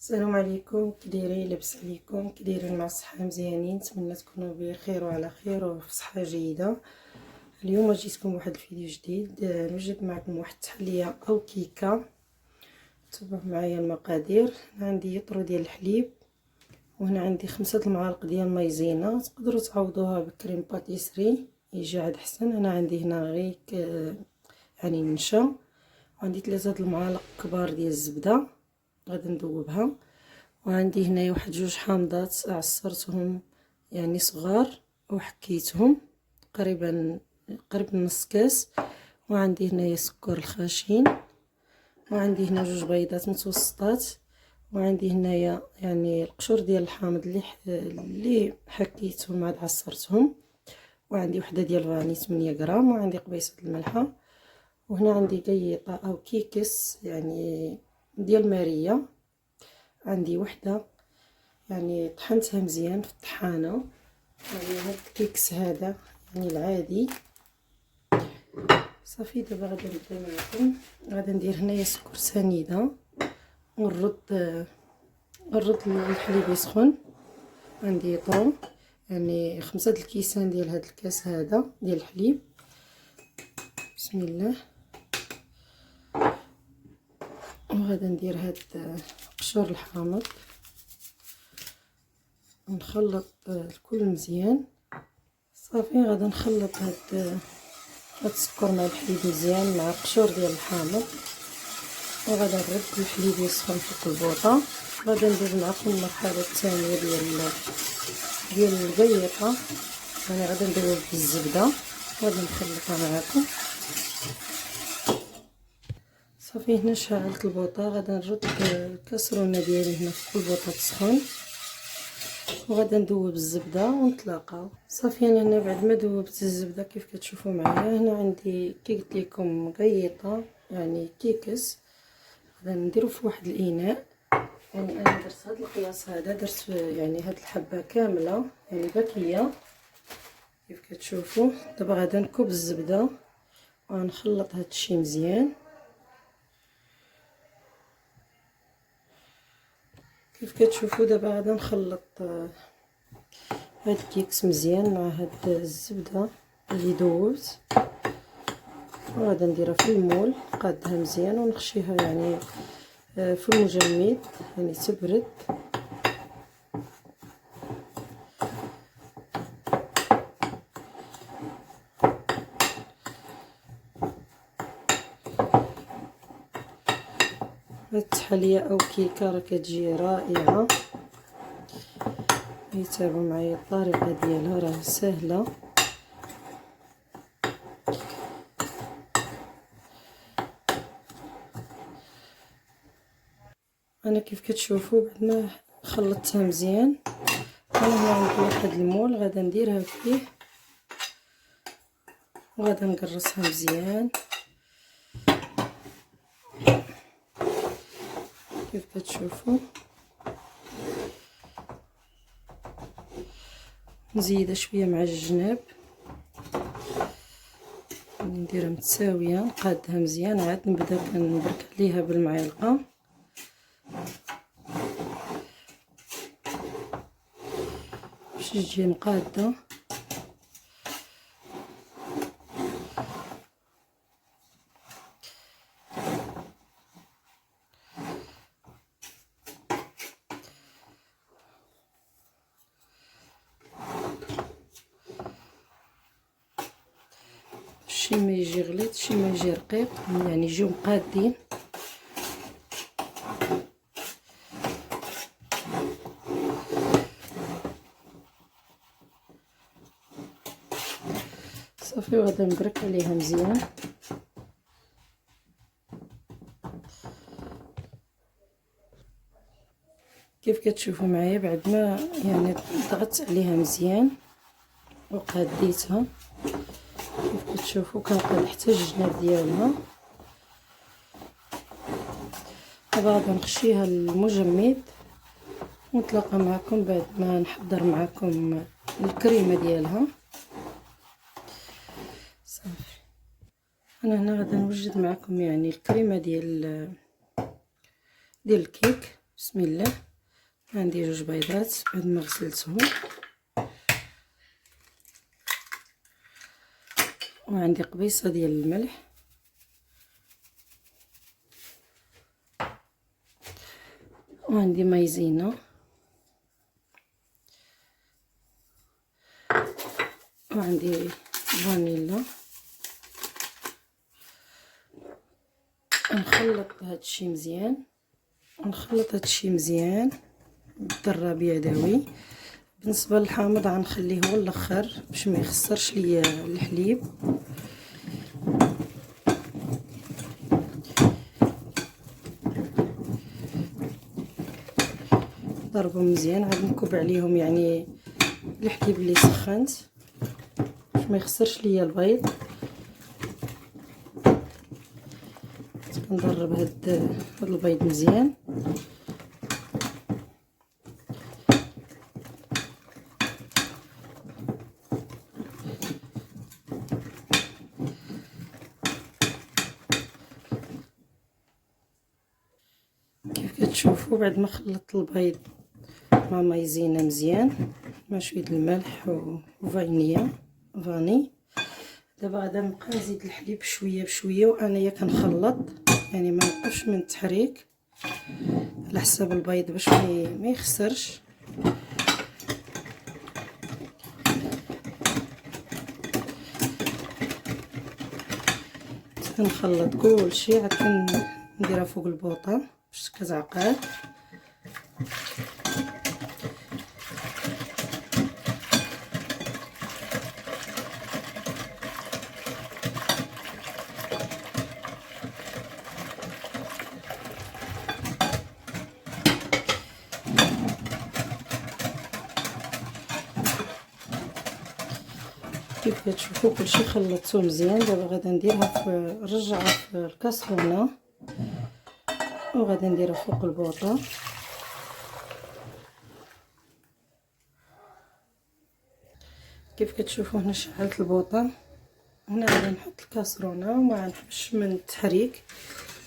السلام عليكم، كي دايرين؟ لاباس عليكم؟ كي دايرين مع الصحه؟ مزيانين؟ نتمنى تكونوا بخير وعلى خير وفي صحه جيده. اليوم جيتكم واحد الفيديو جديد، نوجد معكم واحد التحليه او كيكه. تبعوا معايا المقادير. هنا عندي يطرو ديال الحليب، وهنا عندي 5 المعالق ديال المايزينا. تقدروا تعوضوها بكريم باتيسري يجي عاد احسن. انا عندي هنا غير يعني النشا، وعندي 3 المعالق كبار ديال الزبده غادي ندوبها، وعندي هنايا واحد 2 حامضات عصرتهم يعني صغار وحكيتهم تقريبا نص كاس، وعندي هنايا السكر الخشن، وعندي هنا 2 بيضات متوسطات، وعندي هنايا يعني القشور ديال الحامض اللي حكيتهم عاد عصرتهم، وعندي وحده ديال الفاني 8 غرام، وعندي قبيصه الملحه، وهنا عندي قيطه او كيكس يعني ديال ماريا، عندي وحده يعني طحنتها مزيان في الطحانه. يعني هاد الكيكس هذا يعني العادي. صافي دابا غادي نبدا معكم. غادي ندير هنايا سكر سنيده، ونرد الحليب يسخن. عندي يطرو يعني 5 الكيسان ديال هاد الكاس هذا ديال الحليب. بسم الله. وغادي ندير هاد قشور الحامض ونخلط الكل مزيان. صافي غادي نخلط هاد السكر مع الحليب مزيان مع القشور ديال الحامض، وغادي نرد الحليب يسخن في القلبوطه. غادي ندير معكم المرحله الثانيه ديال القيطه، يعني غادي ندوب بالزبده، غادي نخلطها معكم. صافي هنا شعلت البوطه، غادي نرد الكاسرونه ديالي هنا في البوطه تسخن، وغادي ندوب الزبده ونتلاقاو. صافي انا هنا بعد ما دوبت الزبده كيف كتشوفوا معايا، هنا عندي كي قلت لكم قيطه يعني كيكس. غادي نديرو في واحد الاناء، يعني انا درت هذا القياس هذا، درت يعني هاد الحبه كامله يعني باكيه كيف كتشوفوا. دابا غادي نكب الزبده ونخلط هاد الشيء مزيان كيف كتشوفوا. دابا غادي نخلط هاد الكيكس مزيان مع هاد الزبده اللي دوبت، وغادي نديرها في المول نقادها مزيان ونخشيها يعني في المجمد يعني تبرد. هاد التحليه او كيكه راه كتجي رائعه. يتابعوا معايا الطريقه ديالها، راه سهله. انا كيف كتشوفوا بعد ما خلطتها مزيان، انا هنا عندي واحد المول غادي نديرها فيه، وغادي نقرصها مزيان كيف كتشوفوا. نزيدها شويه مع الجناب، نديرها متساويه، نقادها مزيان، عاد نبدا كنبرك عليها بالمعلقه. باش تجي مقاده. شي ما يجي غليظ شي ما يجي رقيق، يعني يجيو مقادين. صافي وغادي نبرك عليها مزيان. كيف كتشوفوا معايا بعد ما يعني ضغطت عليها مزيان وقاديتها، كيف كتشوفوا كنقاد حتى الجناب ديالها. دابا غادي نخشيها للمجمد ونتلاقى معكم بعد ما نحضر معكم الكريمه ديالها. صافي انا هنا غادي نوجد معكم يعني الكريمه ديال الكيك. بسم الله. عندي 2 بيضات بعد ما غسلتهم، وعندي قبيصه ديال الملح، وعندي مايزينا، وعندي فانيلا. نخلط هادشي مزيان، ونخلط هادشي مزيان بالضراب يدوي. بالنسبه للحامض غنخليه هو الاخر باش ما يخسرش ليا الحليب. ضربهم مزيان، عاد نكب عليهم يعني الحليب اللي سخنت باش ما يخسرش ليا البيض. كنضرب هاد البيض مزيان. كيف كتشوفوا بعد ما خلطت البيض مع مايزينا مزيان مع شويه الملح وفانيليا فاني، دابا غادا نبقى نزيد الحليب شويه بشويه وانايا كنخلط، يعني ما نوقفش من التحريك على حساب البيض باش ما يخسرش. كنخلط كلشي عاد كنديرها فوق البوطه باش كتعقد. كيف كتشوفوا كلشي خلطته مزيان. دابا غادا نديرها نرجعها في الكاسرونه وغادا نديرها فوق البوطه. كيف كتشوفوا هنا شعلت البوطه. هنا غادي نحط الكاسرونه وما نحبش من التحريك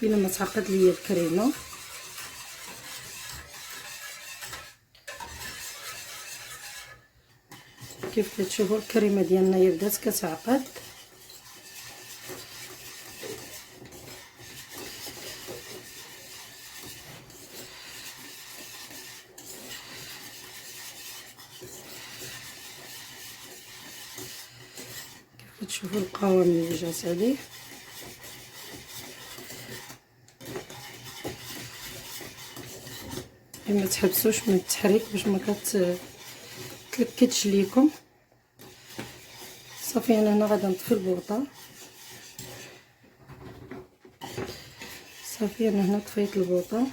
الا ما تعقد ليا الكريمه. كيف كتشوفوا الكريمه ديالنا هي بدات كتعقد. كيف كتشوفوا القوام اللي جات عليه. ما تحبسوش من التحريك باش ما تلكتش ليكم. صافي انا هنا غادا نطفي البوطه. صافي انا هنا طفيت البوطه.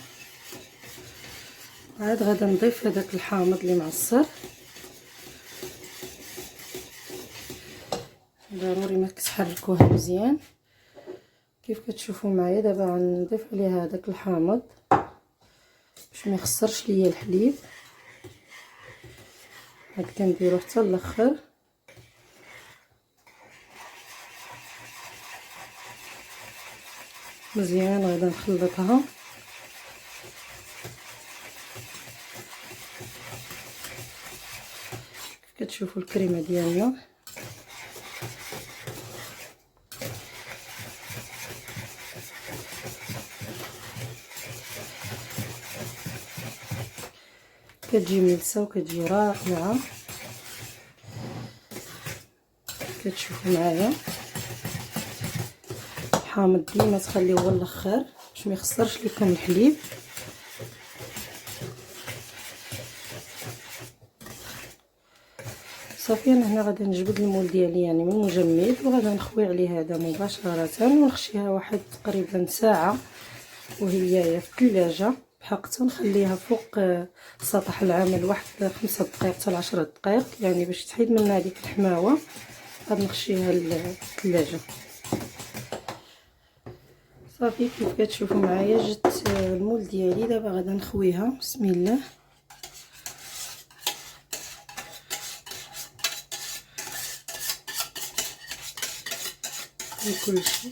عاد غادا نضيف هذاك الحامض اللي معصر. ضروري ما تحركوه مزيان. كيف كتشوفوا معايا دابا غنضيف عليها هذاك الحامض باش ما يخسرش ليا الحليب. عاد كنديرو حتى الاخر. مزيان غادا نخلطها. كتشوفوا الكريمه ديالنا كتجي ملسه وكتجي رائعه. كتشوفوا معايا الحامض ديما تخليوه هو الاخر باش ما يخسرش لكم الحليب. صافي انا هنا غادي نجبد المول ديالي يعني من المجمد وغادي نخوي عليه هذا مباشره ونخشيها واحد تقريبا ساعه وهي في الثلاجه بحق نخليها فوق سطح العمل واحد 5 دقائق حتى 10 دقائق، يعني باش تحيد منها ديك الحماوه. غادي نخشيها للثلاجه. صافي كيف كتشوفوا معايا جبت المول ديالي. دابا غادي نخويها. بسم الله. كلشي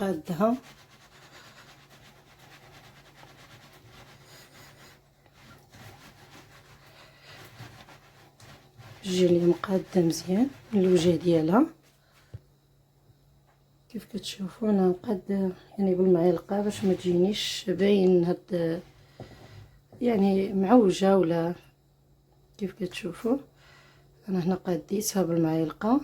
قادها. تجي لي مقاده مزيان من الوجه ديالها. كيف كتشوفوا انا مقاده يعني بالمعلقه باش ما تجينيش باين هاد يعني معوجه ولا. كيف كتشوفوا انا هنا قاديتها بالمعلقه.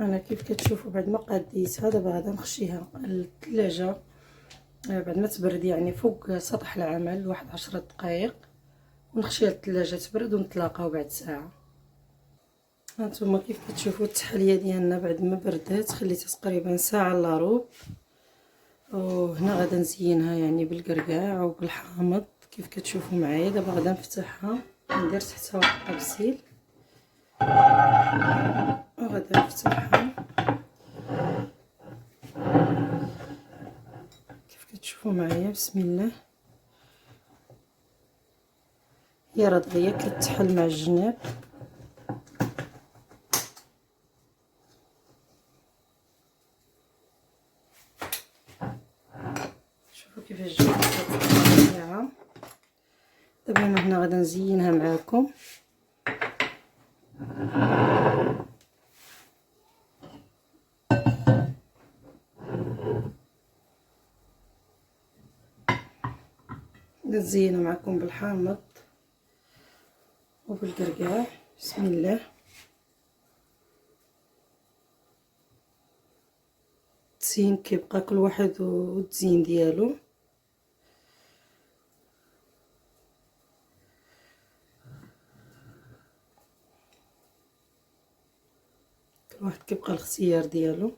انا كيف كتشوفوا بعد ما قاديتها دابا غادا نخشيها للثلاجه بعد ما تبرد يعني فوق سطح العمل واحد 10 دقائق، ونخشيها للثلاجه تبرد ونتلاقاو بعد ساعه. هانتوما كيف كتشوفوا التحليه ديالنا بعد ما بردات خليتها تقريبا ساعه الا ربع. وهنا غادا نزينها يعني بالقرقاع وبالحامض كيف كتشوفوا معايا. دابا غادا نفتحها ندير تحتها واحد الطبسيل وغادا نفتحها. كيف كتشوفوا معايا بسم الله هي راه دغيا كتحل مع الجناب. شوفوا كيفاش جات رائعه. دابا انا هنا غادا نزينها معاكم. نزينها معكم بالحامض وبالقرقاع بسم الله. التزيين كيبقى كل واحد والتزيين ديالو. كل واحد كيبقى الاختيار ديالو.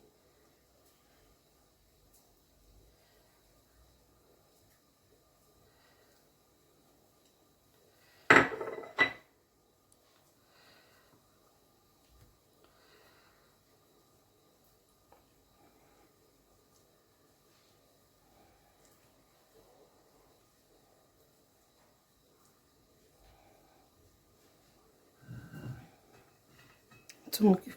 نتوما كيف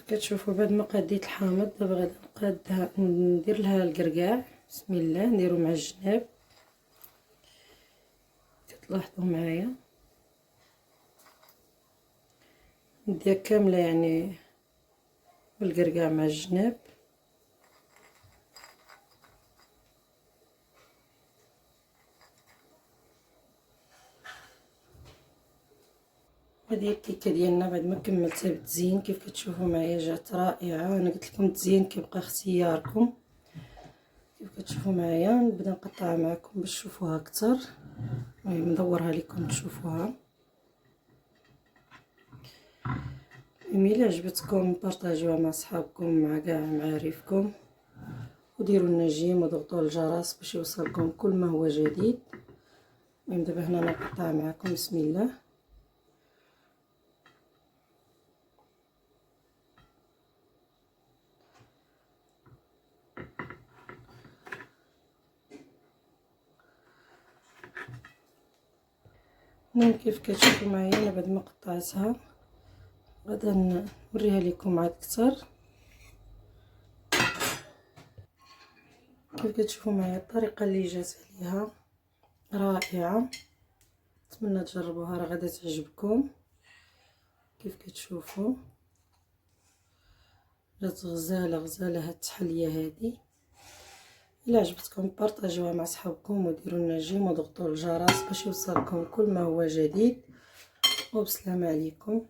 كتشوفوا بعد ما قاديت الحامض دابا غادي نقادها ندير لها القرقاع بسم الله. نديرو مع الجناب كتلاحظوا معايا نديها كامله يعني بالقرقاع مع الجناب. هذه الكيكه ديالنا بعد ما كملتها بالتزيين كيف كتشوفوا معايا جات رائعه. انا قلت لكم التزيين كيبقى اختياركم. كيف كتشوفوا معايا نبدا نقطعها معكم باش تشوفوها اكثر. المهم ندورها لكم تشوفوها. الا عجبتكم بارطاجيوها مع صحابكم مع كاع معارفكم وديروا لنا جيم وضغطوا الجرس باش يوصلكم كل ما هو جديد. المهم دابا هنا نقطعها معكم بسم الله. المهم كيف كتشوفوا معايا انا بعد ما قطعتها غادا نوريها لكم عاد اكثر. كيف كتشوفوا معايا الطريقه اللي جات عليها رائعه. نتمنى تجربوها راه غادا تعجبكم. كيف كتشوفوا جات غزاله هاد التحليه هادي. الا عجبتكم بارطاجيوها مع صحابكم وديروا لنا جيم وضغطوا الجرس باش يوصلكم كل ما هو جديد. وبسلامه عليكم.